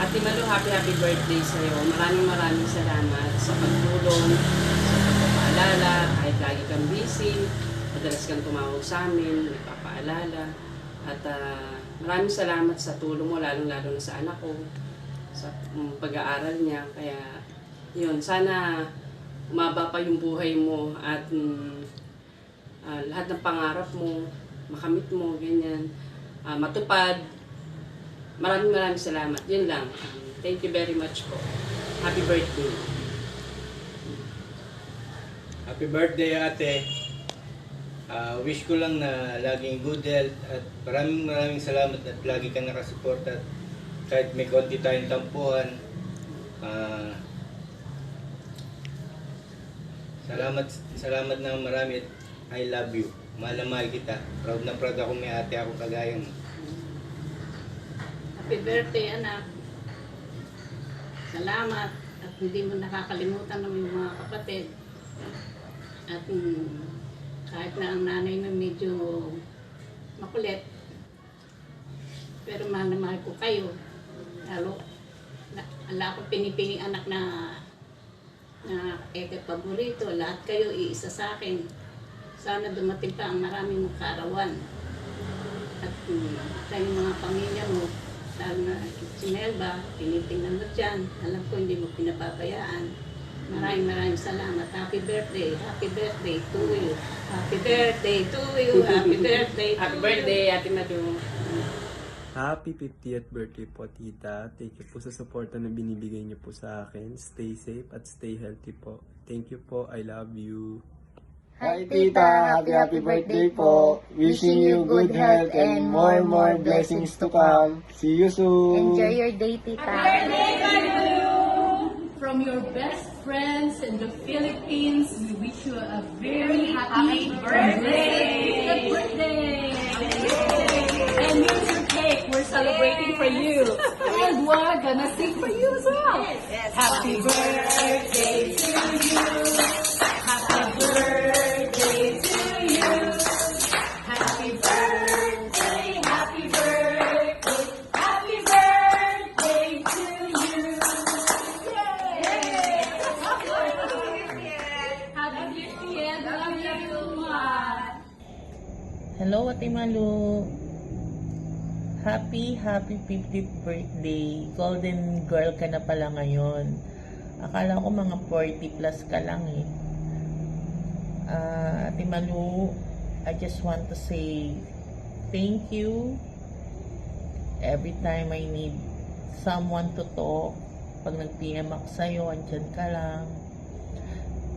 Ate Malu, happy birthday sa'yo. Maraming salamat sa pagtulong, sa pagpapaalala, kahit lagi kang busy, madalas kang tumawag sa amin, nagpapaalala. At maraming salamat sa tulong mo, lalong-lalo na sa anak ko, sa pag-aaral niya. Kaya, yun, sana umaba pa yung buhay mo at lahat ng pangarap mo, makamit mo, ganyan, matupad. Maraming salamat. Yun lang. Thank you very much po. Happy birthday. Happy birthday, ate. Wish ko lang na laging good health at maraming salamat at lagi ka nakasuporta kahit may konti tayong tampuhan. Salamat na marami at I love you. Mahal na mahal kita. Proud na proud ako may ate akong kagaya mo. Happy birthday, anak. Salamat at hindi mo nakakalimutan ng iyong mga kapatid. At kahit na ang nanay mo medyo makulit, pero mahal na mahal ko kayo. Lalo, wala akong pinipiling anak na paborito. Lahat kayo iisa sa akin. Sana dumating pa ang maraming mong kaarawan. At tayong mga pamilya mo, lalo na si Melba, tinitingnan mo dyan. Alam ko hindi mo pinapabayaan. Maraming salamat. Happy birthday to you. Happy birthday to you. Happy birthday to you. Happy birthday, Ate Malu. Happy 50th birthday po, tita. Thank you po sa suporta na binibigay niyo po sa akin. Stay safe at stay healthy po. Thank you po. I love you. Hi tita, happy birthday po. Wishing you good health and more blessings to come. See you soon. Enjoy your day, tita. From your best friends in the Philippines, we wish you a very happy birthday! And here's your cake. We're celebrating for you. And we're gonna sing for you as well. Happy birthday to you. Happy birthday to you. Happy birthday, happy birthday, happy birthday to you. Happy birthday, love you, Ma. Hello, Ate Malu. Happy 50th birthday. Golden girl ka na pala ngayon. Akala ko mga 40 plus ka lang eh. Ate Malu, I just want to say thank you. Every time I need someone to talk, pag nag-PM ako sa'yo, andyan ka lang.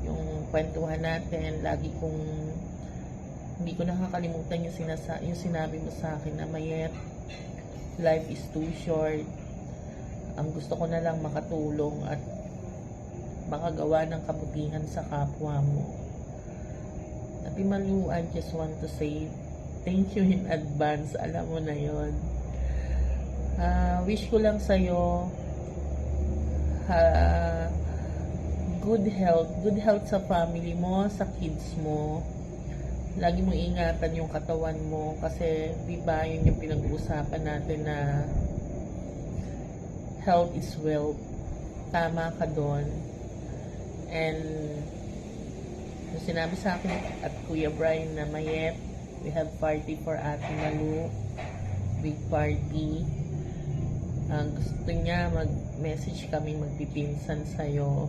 Yung kwentuhan natin, lagi kong hindi ko nakakalimutan yung sinabi mo sa akin na Mayet, life is too short. Ang gusto ko na lang makatulong at makagawa ng kabutihan sa kapwa mo. Ate Malu, I just want to say thank you in advance. Alam mo na yon. Wish ko lang sa'yo good health sa family mo, sa kids mo. Lagi mong ingatan yung katawan mo kasi diba yun yung pinag-uusapan natin na health is wealth. Tama ka doon. And yung sinabi sa akin at Kuya Brian na Mayet, we have party for Ate Malu, big party. Ang gusto niya mag-message kami magpipinsan sa'yo.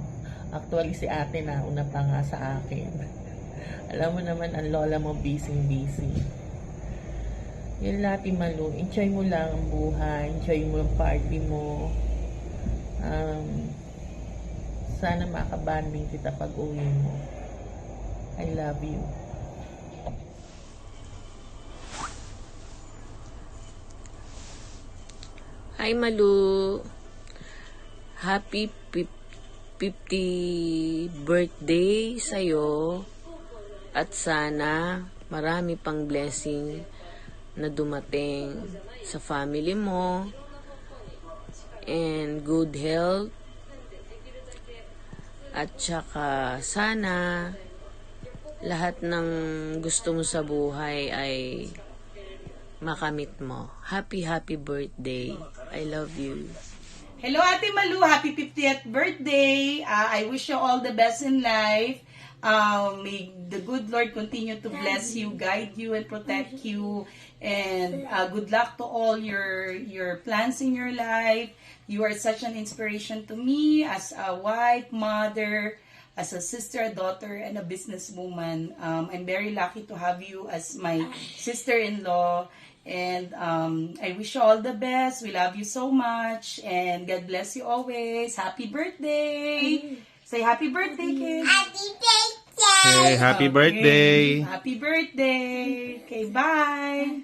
Actually si ate na una pa nga sa akin. Alam mo naman, ang lola mo busy. Yun lang, Ate Malu. Enjoy mo lang ang buhay. Enjoy mo ang party mo. Sana makabanding kita pag uwi mo. I love you. Hi, Malu. Happy 50 birthday sa'yo. At sana marami pang blessing na dumating sa family mo and good health at saka sana lahat ng gusto mo sa buhay ay makamit mo. Happy birthday. I love you. Hello, Ate Malu. Happy 50th birthday. I wish you all the best in life. May the good Lord continue to bless you, guide you, and protect you. And good luck to all your plans in your life. You are such an inspiration to me as a wife, mother, as a sister, a daughter, and a businesswoman. I'm very lucky to have you as my sister-in-law. And I wish you all the best. We love you so much. And God bless you always. Happy birthday. Say happy birthday, kids. Hey, happy birthday! Happy birthday. Okay, bye.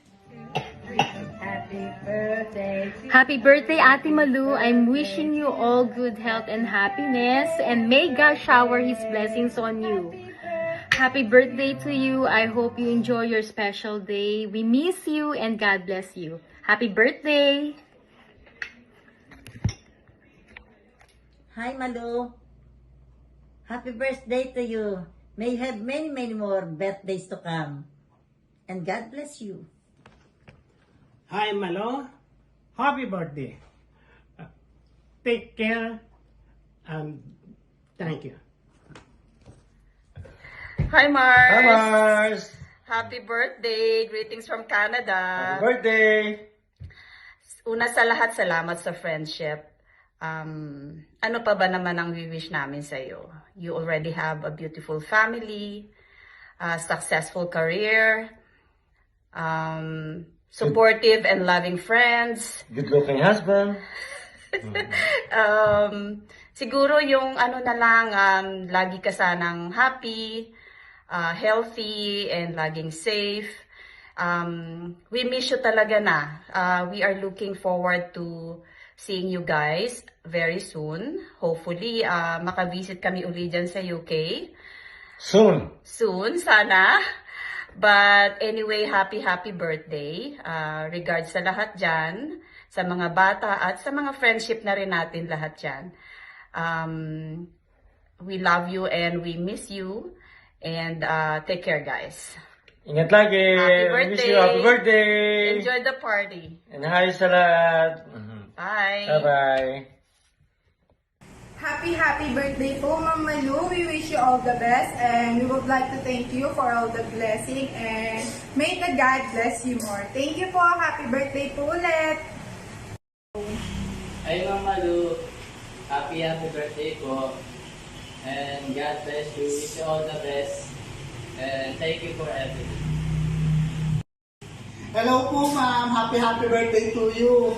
Happy birthday, Ate Malu. I'm wishing you all good health and happiness, and may God shower His blessings on you. Happy birthday to you. I hope you enjoy your special day. We miss you and God bless you. Happy birthday! Hi, Malu. Happy birthday to you. May you have many, many more birthdays to come. And God bless you. Hi, Malo. Happy birthday. Take care and thank you. Hi, Mars. Hi, Mars! Happy birthday. Greetings from Canada. Happy birthday! Una sa lahat, salamat sa friendship. Ano pa ba naman ang wish namin sa iyo? You already have a beautiful family, a successful career, supportive and loving friends. Good-looking husband. Siguro yung ano na lang, lagi ka sanang happy, healthy, and laging safe. We miss you talaga na. We are looking forward to seeing you guys very soon. Hopefully, makavisit kami uli dyan sa UK. Soon. Soon, sana. But anyway, happy birthday. Regards sa lahat dyan, sa mga bata at sa mga friendship na rin natin lahat dyan. We love you and we miss you. And take care, guys. Ingat lagi. Happy birthday. Wish you happy birthday. Enjoy the party. And hi sa lahat. Bye. Bye-bye. Happy birthday po, Ma'am Malu. We wish you all the best and we would like to thank you for all the blessing and may the God bless you more. Thank you po. Happy birthday po ulit. Hi, Ma'am Malu. Happy birthday po. And God bless you. Wish you all the best. And thank you for everything. Hello po, ma'am. Happy birthday to you.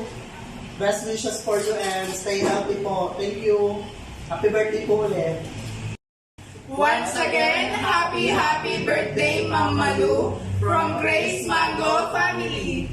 Best wishes for you and stay healthy po. Thank you. Happy birthday po ulit. Once again, happy birthday, Ma'am Malu from Grace Mango family.